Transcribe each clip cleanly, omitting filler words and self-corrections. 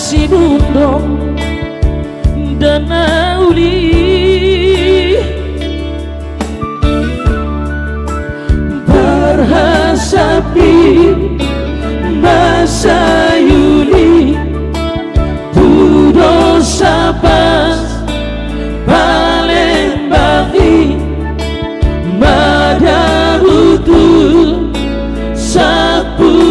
si bundong dan auli berhasapi masa yuli tudo sapas Palembang madarutul sapuradi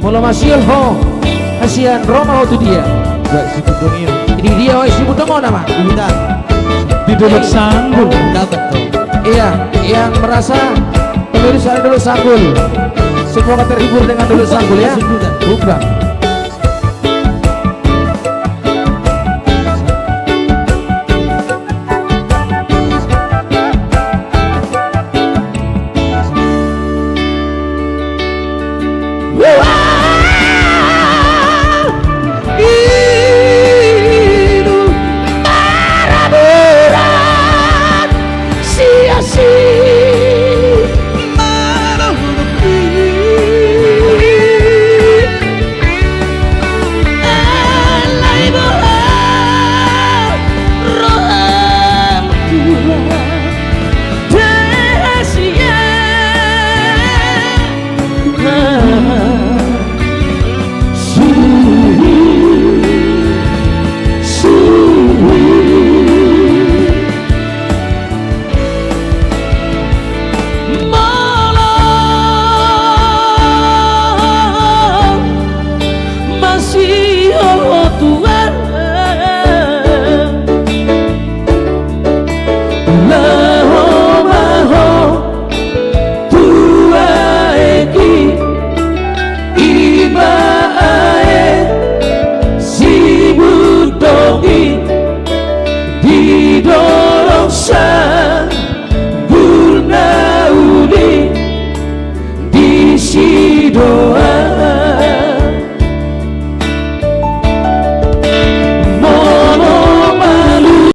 Mula masil ho Asian Roma itu dia. Gak si Budongin. Ini dia si Budong nama. Udah. Di Duluk Sanggul. Dapat tuh. Iya, yang merasa pemirsa Duluk Sanggul semoga terhibur dengan Duluk Sanggul ya. Sudah. Bukan.